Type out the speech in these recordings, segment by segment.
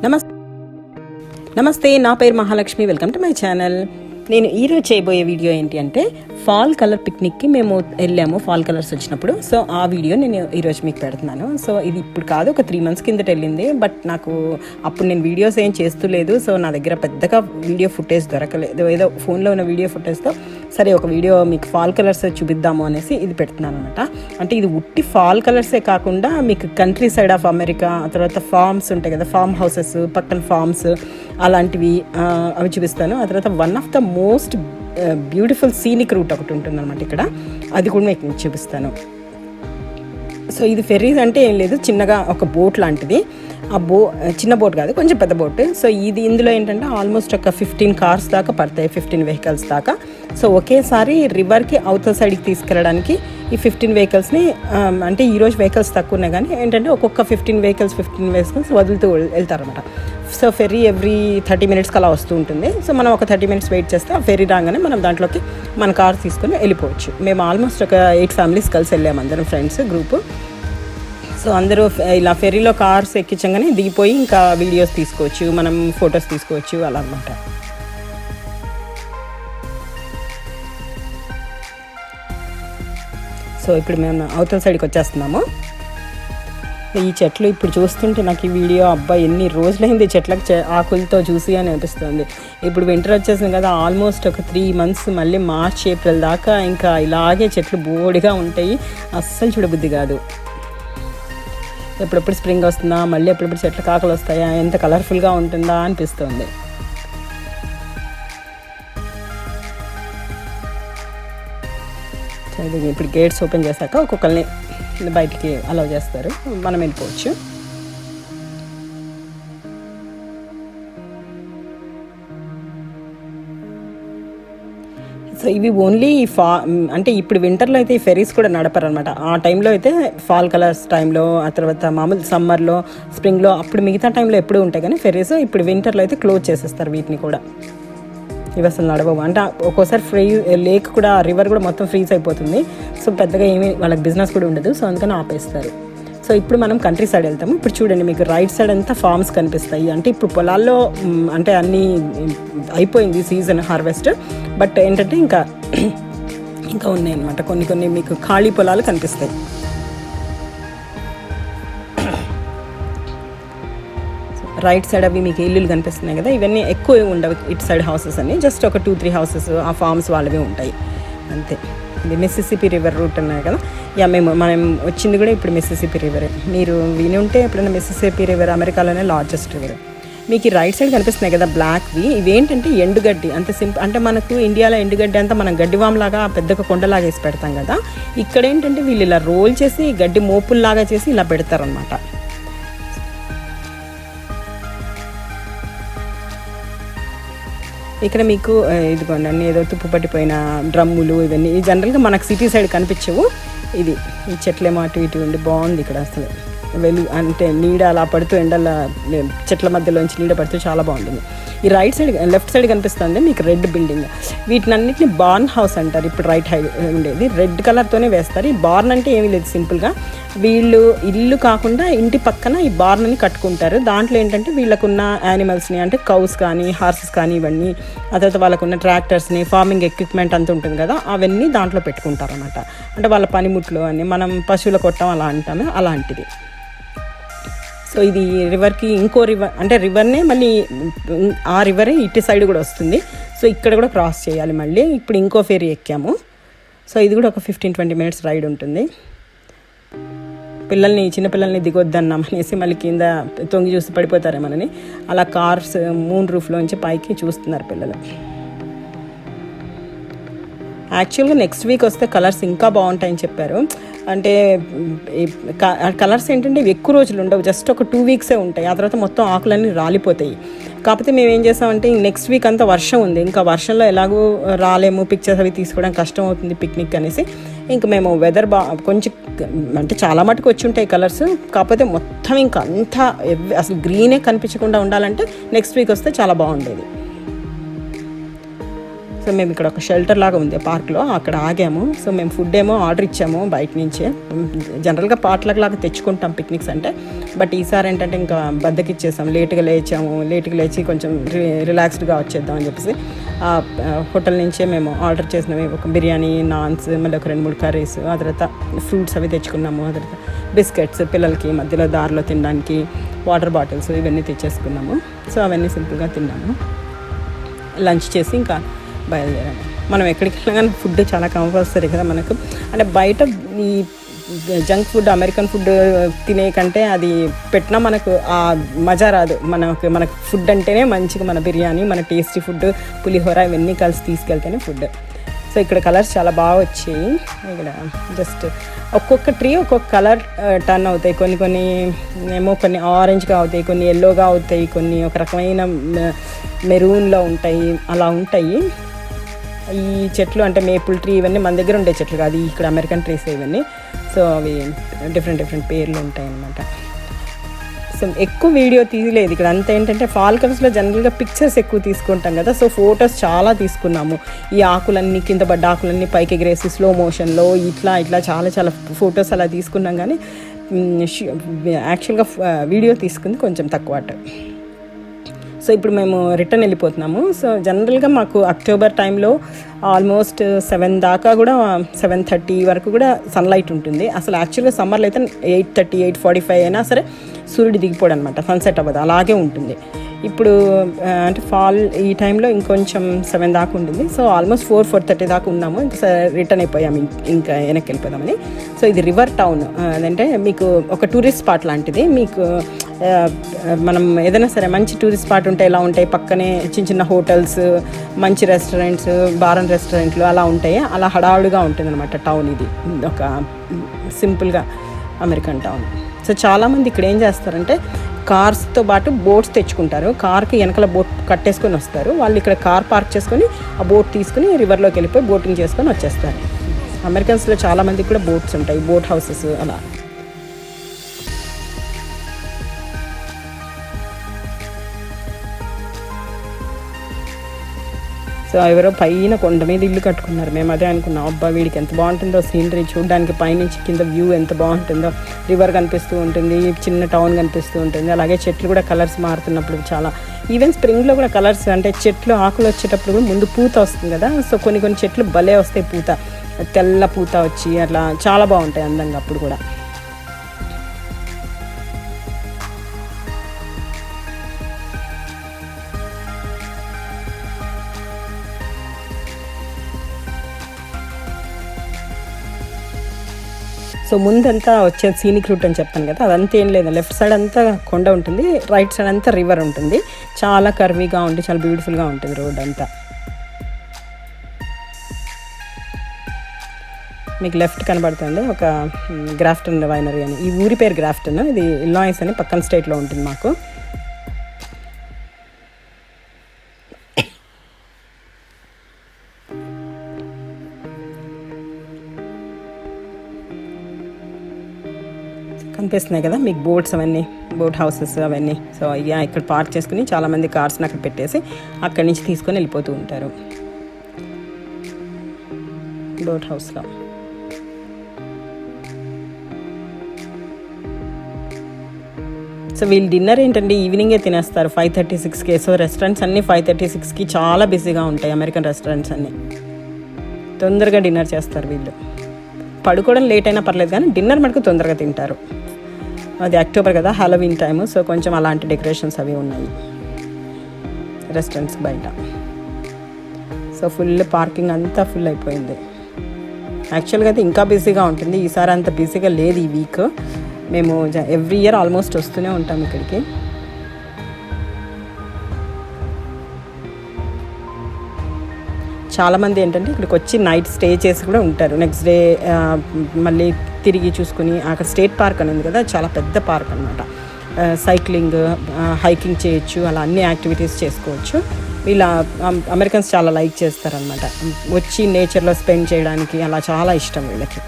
నమస్తే, నా పేరు Mahalakshmi. Welcome to my channel. నేను ఈరోజు చేయబోయే వీడియో ఏంటి అంటే ఫాల్ కలర్ పిక్నిక్కి మేము వెళ్ళాము, ఫాల్ కలర్స్ వచ్చినప్పుడు. సో ఆ వీడియో నేను ఈరోజు మీకు పెడుతున్నాను. సో ఇది ఇప్పుడు కాదు, ఒక 3 months కిందట వెళ్ళింది. బట్ నాకు అప్పుడు నేను వీడియోస్ ఏం చేస్తూలేదు. సో నా దగ్గర పెద్దగా వీడియో ఫుటేజ్ దొరకలేదు. ఏదో ఫోన్లో ఉన్న వీడియో ఫుటేజ్తో సరే ఒక వీడియో మీకు ఫాల్ కలర్స్ చూపిద్దాము అనేసి ఇది పెడుతున్నాను అనమాట. అంటే ఇది ఉట్టి ఫాల్ కలర్సే కాకుండా మీకు కంట్రీ సైడ్ ఆఫ్ అమెరికా, ఆ తర్వాత ఫార్మ్స్ ఉంటాయి కదా, ఫార్మ్ హౌసెస్, పక్కన ఫార్మ్స్ అలాంటివి అవి చూపిస్తాను. ఆ తర్వాత one of the most beautiful scenic route ఒకటి ఉంటుందన్నమాట ఇక్కడ, అది కూడా మీకు చూపిస్తాను. సో ఇది ఫెర్రీస్ అంటే ఏం లేదు, చిన్నగా ఒక బోట్ లాంటిది. ఆ చిన్న బోట్ కాదు, కొంచెం పెద్ద బోట్. సో ఇందులో ఏంటంటే ఆల్మోస్ట్ ఒక 15 cars దాకా పడతాయి, 15 vehicles దాకా. సో ఒకేసారి రివర్కి అవతల సైడ్కి తీసుకెళ్ళడానికి ఈ 15 vehiclesని, అంటే ఈరోజు వెహికల్స్ తక్కువ ఉన్నాయి కానీ ఏంటంటే ఒక్కొక్క 15 vehicles వదులుతూ వెళ్తారనమాట. సో ఫెర్రీ ఎవ్రీ 30 minutesకి అలా వస్తూ ఉంటుంది. సో మనం ఒక 30 minutes వెయిట్ చేస్తే ఆ ఫెర్రీ రాగానే మనం దాంట్లోకి మన కార్ తీసుకొని వెళ్ళిపోవచ్చు. మేము ఆల్మోస్ట్ ఒక 8 families కలిసి వెళ్ళాము, అందరం ఫ్రెండ్స్ గ్రూపు. సో అందరూ ఇలా ఫెర్రీలో కార్స్ ఎక్కించగానే దిగిపోయి ఇంకా వీడియోస్ తీసుకోవచ్చు, మనం ఫొటోస్ తీసుకోవచ్చు అలా అన్నమాట. సో ఇప్పుడు మేము అవతల సైడ్కి వచ్చేస్తున్నాము. ఈ చెట్లు ఇప్పుడు చూస్తుంటే నాకు ఈ వీడియో అబ్బా ఎన్ని రోజులైంది చెట్లకు ఆకులతో చూసి అని అనిపిస్తుంది. ఇప్పుడు వింటర్ వచ్చేసింది కదా, ఆల్మోస్ట్ ఒక 3 months, మళ్ళీ మార్చ్ ఏప్రిల్ దాకా ఇంకా ఇలాగే చెట్లు బోడిగా ఉంటాయి, అస్సలు చూడబుద్ధి కాదు. ఎప్పుడెప్పుడు స్ప్రింగ్ వస్తుందా, మళ్ళీ ఎప్పుడెప్పుడు చెట్ల కాకలు వస్తాయా, ఎంత కలర్ఫుల్గా ఉంటుందా అనిపిస్తుంది. ఇప్పుడు గేట్స్ ఓపెన్ చేశాక ఒక్కొక్కరిని బయటికి అలౌ చేస్తారు, మనం వెళ్ళిపోవచ్చు. సో ఇవి ఓన్లీ అంటే ఇప్పుడు వింటర్లో అయితే ఈ ఫెరీస్ కూడా నడపరు అనమాట. ఆ టైంలో అయితే ఫాల్ కలర్స్ టైంలో, ఆ తర్వాత మామూలు సమ్మర్లో, స్ప్రింగ్లో, అప్పుడు మిగతా టైంలో ఎప్పుడు ఉంటాయి కానీ ఫెరీస్ ఇప్పుడు వింటర్లో అయితే క్లోజ్ చేసేస్తారు వీటిని కూడా. ఇవి అసలు నడవవు, అంటే ఒక్కోసారి లేక్ కూడా, రివర్ కూడా మొత్తం ఫ్రీజ్ అయిపోతుంది. సో పెద్దగా ఏమీ వాళ్ళకి బిజినెస్ కూడా ఉండదు, సో అందుకని ఆపేస్తారు. సో ఇప్పుడు మనం కంట్రీ సైడ్ వెళ్తాము. ఇప్పుడు చూడండి, మీకు రైట్ సైడ్ అంతా ఫార్మ్స్ కనిపిస్తాయి. అంటే ఇప్పుడు పొలాల్లో అంటే అన్నీ అయిపోయింది సీజన్ హార్వెస్ట్, బట్ ఏంటంటే ఇంకా ఉన్నాయి అన్నమాట. కొన్ని మీకు ఖాళీ పొలాలు కనిపిస్తాయి. రైట్ సైడ్ అవి మీకు ఇల్లులు కనిపిస్తున్నాయి కదా, ఇవన్నీ ఎక్కువ ఉండవు ఇటు సైడ్ హౌసెస్ అన్ని, జస్ట్ ఒక 2-3 houses ఆ ఫార్మ్స్ వాళ్ళవి ఉంటాయి అంతే. ఇది మిసిసిపి రివర్ రూట్ ఉన్నాయి కదా, మనం వచ్చింది కూడా ఇప్పుడు మిసిసిపి రివరే. మీరు విని ఉంటే ఎప్పుడైనా మిసిసిపి రివర్ అమెరికాలోనే లార్జెస్ట్ రివర్. మీకు ఈ రైట్ సైడ్ కనిపిస్తున్నాయి కదా బ్లాక్వి, ఇవేంటంటే ఎండుగడ్డి. అంత సింపుల్, అంటే మనకు ఇండియాలో ఎండుగడ్డి అంతా మనం గడ్డివాంలాగా పెద్దగా కొండలాగా వేసి పెడతాం కదా, ఇక్కడ ఏంటంటే వీళ్ళు ఇలా రోల్ చేసి గడ్డి మోపుల్లాగా చేసి ఇలా పెడతారనమాట. ఇక్కడ మీకు ఇదిగోండి అన్నీ ఏదో తుప్పు పట్టిపోయిన డ్రమ్ములు, ఇవన్నీ జనరల్గా మనకు సిటీ సైడ్ కనిపించవు. ఈ చెట్లేమో అటు ఇటు ఉండి బాగుంది ఇక్కడ. అసలు అంటే నీడ అలా పడుతూ, ఎండల చెట్ల మధ్యలోంచి నీడ పడుతూ చాలా బాగుంటుంది. ఈ రైట్ సైడ్, లెఫ్ట్ సైడ్ కనిపిస్తుంది మీకు రెడ్ బిల్డింగ్. వీటినన్నిటిని బార్న్ హౌస్ అంటారు. ఇప్పుడు రైట్ సైడ్ ఉండేది రెడ్ కలర్తోనే వేస్తారు. ఈ బార్న్ అంటే ఏమీ లేదు, సింపుల్గా వీళ్ళు ఇల్లు కాకుండా ఇంటి పక్కన ఈ బార్న్ అని కట్టుకుంటారు. దాంట్లో ఏంటంటే వీళ్ళకున్న యానిమల్స్ని, అంటే కౌస్ కానీ, హార్సెస్ కానీ, ఇవన్నీ, ఆ తర్వాత వాళ్ళకున్న ట్రాక్టర్స్ని, ఫార్మింగ్ ఎక్విప్మెంట్ అంతా ఉంటుంది కదా, అవన్నీ దాంట్లో పెట్టుకుంటారు అన్నమాట. అంటే వాళ్ళ పనిముట్లు అని, మనం పశువుల కొట్టం అలా అంటాము, అలాంటిది. సో ఇది రివర్కి ఇంకో రివర్, అంటే రివర్నే మళ్ళీ ఆ రివరే ఇటు సైడ్ కూడా వస్తుంది. సో ఇక్కడ కూడా క్రాస్ చేయాలి మళ్ళీ. ఇప్పుడు ఇంకో ఫెరీ ఎక్కాము. సో ఇది కూడా ఒక 15-20 minutes రైడ్ ఉంటుంది. చిన్నపిల్లల్ని దిగొద్దన్నాం అనేసి మళ్ళీ కింద తొంగి చూసి పడిపోతారేమోనని అలా కార్స్ మూన్ రూఫ్లోంచి పైకి చూస్తున్నారు పిల్లలు. యాక్చువల్గా నెక్స్ట్ వీక్ వస్తే కలర్స్ ఇంకా బాగుంటాయని చెప్పారు. అంటే కలర్స్ ఏంటంటే ఇవి ఎక్కువ రోజులు ఉండవు, జస్ట్ ఒక 2 weeks ఉంటాయి. ఆ తర్వాత మొత్తం ఆకులన్నీ రాలిపోతాయి. కాకపోతే మేము ఏం చేస్తామంటే నెక్స్ట్ వీక్ అంతా వర్షం ఉంది, ఇంకా వర్షంలో ఎలాగో రాలేము, పిక్చర్స్ అవి తీసుకోవడం కష్టం అవుతుంది పిక్నిక్ అనేసి ఇంకా మేము వెదర్ కొంచెం, అంటే చాలా మటుకు వచ్చి ఉంటాయి కలర్స్, కాకపోతే మొత్తం ఇంకా అంతా అసలు గ్రీనే కనిపించకుండా ఉండాలంటే నెక్స్ట్ వీక్ వస్తే చాలా బాగుండేది. సో అప్పుడు మేము ఇక్కడ ఒక షెల్టర్ లాగా ఉంది పార్క్లో, అక్కడ ఆగాము. సో మేము ఫుడ్ ఏమో ఆర్డర్ ఇచ్చాము బయట నుంచే. జనరల్గా పార్ట్లకు లాగా తెచ్చుకుంటాం పిక్నిక్స్ అంటే, బట్ ఈసారి ఏంటంటే ఇంకా బద్దకిచ్చేసాం. లేట్గా లేచి కొంచెం రిలాక్స్డ్గా వచ్చేద్దాం అని చెప్పేసి హోటల్ నుంచే మేము ఆర్డర్ చేసినవి ఒక బిర్యానీ, నాన్స్, మళ్ళీ ఒక 2-3 కర్రీస్, ఆ తర్వాత ఫ్రూట్స్ అవి తెచ్చుకున్నాము. ఆ తర్వాత బిస్కెట్స్ పిల్లలకి మధ్యలో దారిలో తినడానికి, వాటర్ బాటిల్స్ ఇవన్నీ తెచ్చేసుకున్నాము. సో అవన్నీ సింపుల్గా తిన్నాము. లంచ్ చేసి ఇంకా బయలుదేరాము. మనం ఎక్కడికి వెళ్ళినా కానీ ఫుడ్ చాలా కంపల్సరీ కదా మనకు. అంటే బయట ఈ జంక్ ఫుడ్, అమెరికన్ ఫుడ్ తినే కంటే అది పెట్టినా మనకు ఆ మజా రాదు. మనకు ఫుడ్ అంటేనే మంచిగా మన బిర్యానీ, మన టేస్టీ ఫుడ్, పులిహోర ఇవన్నీ కలిసి తీసుకెళ్తేనే ఫుడ్. సో ఇక్కడ కలర్స్ చాలా బాగా వచ్చాయి. ఇక్కడ జస్ట్ ఒక్కొక్క ట్రీ ఒక్కొక్క కలర్ టర్న్ అవుతాయి. కొన్ని ఏమో కొన్ని ఆరెంజ్గా అవుతాయి, కొన్ని ఎల్లోగా అవుతాయి, కొన్ని ఒక రకమైన మెరూన్లో ఉంటాయి, అలా ఉంటాయి. ఈ చెట్లు అంటే మేపుల్ ట్రీ ఇవన్నీ మన దగ్గర ఉండే చెట్లు కాదు, ఇక్కడ అమెరికన్ ట్రీస్ ఇవన్నీ. సో అవి డిఫరెంట్ పేర్లు ఉంటాయి అన్నమాట. సో ఎక్కువ వీడియో తీయలేదు ఇక్కడ. అంతా ఏంటంటే ఫాల్ కలర్స్లో జనరల్గా పిక్చర్స్ ఎక్కువ తీసుకుంటాం కదా. సో ఫొటోస్ చాలా తీసుకున్నాము. ఈ ఆకులన్నీ కింద పడ్డ ఆకులన్నీ పైకి ఎగిరేసి స్లో మోషన్లో ఇట్లా చాలా ఫొటోస్ అలా తీసుకున్నాం. కానీ యాక్చువల్గా వీడియో తీసుకుంది కొంచెం తక్కువ. సో ఇప్పుడు మేము రిటర్న్ వెళ్ళిపోతున్నాము. సో జనరల్గా మాకు అక్టోబర్ టైంలో ఆల్మోస్ట్ 7 దాకా కూడా 7:30 వరకు కూడా సన్లైట్ ఉంటుంది. అసలు యాక్చువల్గా సమ్మర్లో అయితే 8:30, 8:45 అయినా సరే సూర్యుడు దిగిపోడు అనమాట, సన్సెట్ అవ్వదు, అలాగే ఉంటుంది. ఇప్పుడు అంటే ఫాల్ ఈ టైంలో ఇంకొంచెం 7 దాకా ఉంటుంది. సో ఆల్మోస్ట్ 4:30 దాకా ఉన్నాము. ఇంకా రిటర్న్ అయిపోయాము, ఇంకా వెనక్కి వెళ్ళిపోదామని. సో ఇది రివర్ టౌన్, అదంటే మీకు ఒక టూరిస్ట్ స్పాట్ లాంటిది. మీకు మనం ఏదైనా సరే మంచి టూరిస్ట్ స్పాట్ ఉంటే ఎలా ఉంటాయి, పక్కనే చిన్న హోటల్స్, మంచి రెస్టారెంట్స్, రెస్టారెంట్లు అలా ఉంటాయి. అలా హడావుడిగా ఉంటుంది అనమాట టౌన్. ఇది ఒక సింపుల్గా అమెరికన్ టౌన్. సో చాలామంది ఇక్కడ ఏం చేస్తారంటే కార్స్తో పాటు బోట్స్ తెచ్చుకుంటారు. కార్కి వెనకాల బోట్ కట్టేసుకొని వస్తారు. వాళ్ళు ఇక్కడ కార్ పార్క్ చేసుకొని ఆ బోట్ తీసుకుని రివర్లోకి వెళ్ళిపోయి బోటింగ్ చేసుకొని వచ్చేస్తారు. అమెరికన్స్లో చాలామందికి కూడా బోట్స్ ఉంటాయి, బోట్ హౌసెస్ అలా. సో ఎవరో పైన కొండ మీద ఇల్లు కట్టుకున్నారు. మేము అదే అనుకున్నాం, అబ్బా వీడికి ఎంత బాగుంటుందో సీనరీ చూడడానికి, పైనుంచి కింద వ్యూ ఎంత బాగుంటుందో, రివర్ కనిపిస్తూ ఉంటుంది, చిన్న టౌన్ కనిపిస్తూ ఉంటుంది. అలాగే చెట్లు కూడా కలర్స్ మారుతున్నప్పుడు చాలా, ఈవెన్ స్ప్రింగ్లో కూడా కలర్స్, అంటే చెట్లు ఆకులు వచ్చేటప్పుడు కూడా ముందు పూత వస్తుంది కదా. సో కొన్ని చెట్లు భలే వస్తాయి, పూత, తెల్ల పూత వచ్చి అట్లా చాలా బాగుంటాయి అందంగా అప్పుడు కూడా. సో ముందంతా వచ్చే సీనిక్ రూట్ అని చెప్పాను కదా, అదంతా ఏం లేదు. లెఫ్ట్ సైడ్ అంతా కొండ ఉంటుంది, రైట్ సైడ్ అంతా రివర్ ఉంటుంది. చాలా కర్వీగా ఉండి చాలా బ్యూటిఫుల్గా ఉంటుంది రోడ్ అంతా. మీకు లెఫ్ట్ కనబడుతుంది ఒక గ్రాఫ్టన్ వైనరీ అని. ఈ ఊరి పేరు గ్రాఫ్టన్, ఇది ఇల్లాయిస్ అని పక్కన స్టేట్లో ఉంటుంది మాకు. కనిపిస్తున్నాయి కదా మీకు బోట్స్ అవన్నీ, బోట్ హౌసెస్ అవన్నీ. సో ఇక ఇక్కడ పార్క్ చేసుకుని చాలామంది కార్స్ని అక్కడ పెట్టేసి అక్కడి నుంచి తీసుకొని వెళ్ళిపోతూ ఉంటారు బోట్ హౌస్లో. సో వీళ్ళు డిన్నర్ ఏంటంటే ఈవినింగే తినేస్తారు 5:36కి. సో రెస్టారెంట్స్ అన్నీ 5:36కి చాలా బిజీగా ఉంటాయి, అమెరికన్ రెస్టారెంట్స్ అన్నీ. తొందరగా డిన్నర్ చేస్తారు వీళ్ళు. పడుకోవడం లేట్ అయినా పర్లేదు కానీ డిన్నర్ మటుకు తొందరగా తింటారు. అది అక్టోబర్ కదా, హాలోవీన్ టైము. సో కొంచెం అలాంటి డెకరేషన్స్ అవి ఉన్నాయి రెస్టారెంట్స్ బయట. సో ఫుల్ పార్కింగ్ అంతా ఫుల్ అయిపోయింది. యాక్చువల్గా అయితే ఇంకా బిజీగా ఉంటుంది, ఈసారి అంత బిజీగా లేదు ఈ వీక్. మేము ఎవ్రీ ఇయర్ ఆల్మోస్ట్ వస్తూనే ఉంటాం ఇక్కడికి. చాలామంది ఏంటంటే ఇక్కడికి వచ్చి నైట్ స్టే చేసి కూడా ఉంటారు. నెక్స్ట్ డే మళ్ళీ తిరిగి చూసుకుని, అక్కడ స్టేట్ పార్క్ అని ఉంది కదా, చాలా పెద్ద పార్క్ అనమాట. సైక్లింగ్, హైకింగ్ చేయొచ్చు, అలా అన్ని యాక్టివిటీస్ చేసుకోవచ్చు. వీళ్ళ అమెరికన్స్ చాలా లైక్ చేస్తారనమాట, వచ్చి నేచర్లో స్పెండ్ చేయడానికి అలా చాలా ఇష్టం వీళ్ళకి.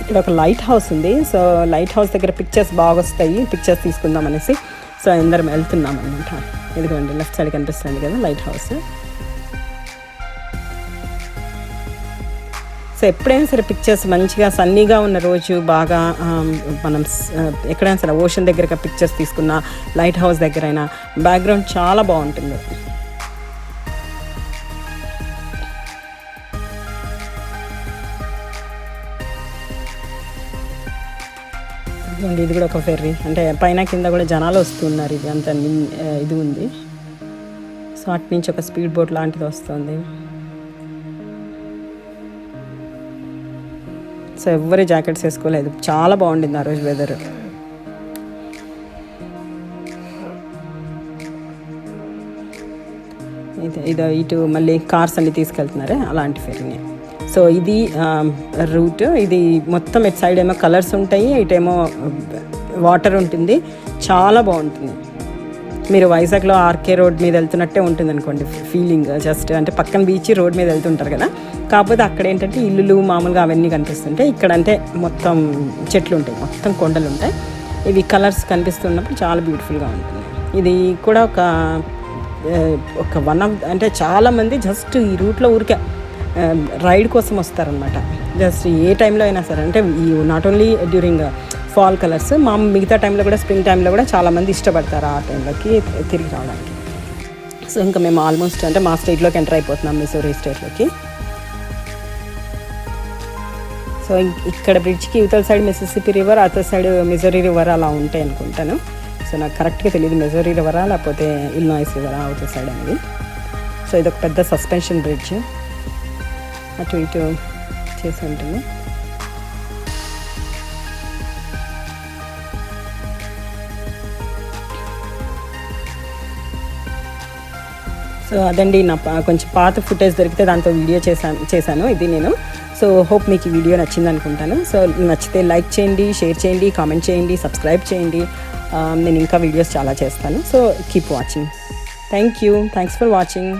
ఇక్కడ ఒక లైట్ హౌస్ ఉంది. సో లైట్ హౌస్ దగ్గర పిక్చర్స్ బాగా వస్తాయి, పిక్చర్స్ తీసుకుందాం అనేసి సో అందరం వెళ్తున్నాం అనమాట. ఇదిగోండి లెఫ్ట్ సైడ్ కనిపిస్తుంది కదా లైట్ హౌస్. సో ఎప్పుడైనా సరే పిక్చర్స్ మంచిగా సన్నీగా ఉన్న రోజు బాగా మనం ఎక్కడైనా సరే ఓషన్ దగ్గర పిక్చర్స్ తీసుకున్న, లైట్ హౌస్ దగ్గర అయినా బ్యాక్గ్రౌండ్ చాలా బాగుంటుంది. ఇది కూడా ఒక ఫెర్రీ, అంటే పైన కింద కూడా జనాలు వస్తున్నారు. ఇది అంత ఇది ఉంది. సో అటు నుంచి ఒక స్పీడ్ బోట్ లాంటిది వస్తుంది. సో ఎవరు జాకెట్స్ వేసుకోలేదు, చాలా బాగుండింది ఆ రోజు వెదర్. ఇది ఇటు మళ్ళీ కార్స్ అన్ని తీసుకెళ్తున్నారే అలాంటి ఫెరీని. సో ఇది రూట్. ఇది మొత్తం ఇటు సైడ్ ఏమో కలర్స్ ఉంటాయి, ఇటేమో వాటర్ ఉంటుంది, చాలా బాగుంటుంది. మీరు వైజాగ్లో ఆర్కే రోడ్ మీద వెళ్తున్నట్టే ఉంటుంది అనుకోండి ఫీలింగ్. జస్ట్ అంటే పక్కన బీచ్ రోడ్ మీద వెళ్తుంటారు కదా, కాకపోతే అక్కడ ఏంటంటే ఇల్లులు మామూలుగా అవన్నీ కనిపిస్తుంటాయి. ఇక్కడ అంటే మొత్తం చెట్లు ఉంటాయి, మొత్తం కొండలు ఉంటాయి. ఇవి కలర్స్ కనిపిస్తున్నప్పుడు చాలా బ్యూటిఫుల్గా ఉంటుంది. ఇది కూడా ఒక వన్ ఆఫ్ అంటే చాలామంది జస్ట్ ఈ రూట్లో ఊరికే రైడ్ కోసం వస్తారనమాట. జస్ట్ ఏ టైంలో అయినా సరే, అంటే ఈ not only during fall colours, మిగతా టైంలో కూడా స్ప్రింగ్ టైంలో కూడా చాలామంది ఇష్టపడతారు ఆ టైంలోకి తిరిగి రావడానికి. సో ఇంకా మేము ఆల్మోస్ట్ అంటే మా స్టేట్లోకి ఎంటర్ అయిపోతున్నాం, మిసోరీ స్టేట్లోకి. సో ఇక్కడ బ్రిడ్జ్కి ఇవతల సైడ్ మిసిసిపి రివర్, అతల సైడ్ మిజోరీ రివర్ అలా ఉంటాయి అనుకుంటాను. సో నాకు కరెక్ట్గా తెలియదు మిజోరీ రివరా లేకపోతే ఇల్నాయిస్ రివరా అవతల సైడ్ అనేది. సో ఇది ఒక పెద్ద సస్పెన్షన్ బ్రిడ్జ్, అటు ఇటు చేసి ఉంటుంది. సో అదండి నా కొంచెం పాత ఫుటేజ్ దొరికితే దాంతో వీడియో చేశాను ఇది నేను. సో హోప్ మీకు ఈ వీడియో నచ్చింది అనుకుంటాను. సో నచ్చితే లైక్ చేయండి, షేర్ చేయండి, కామెంట్ చేయండి, సబ్స్క్రైబ్ చేయండి. నేను ఇంకా వీడియోస్ చాలా చేస్తాను. So keep watching. Thanks for watching.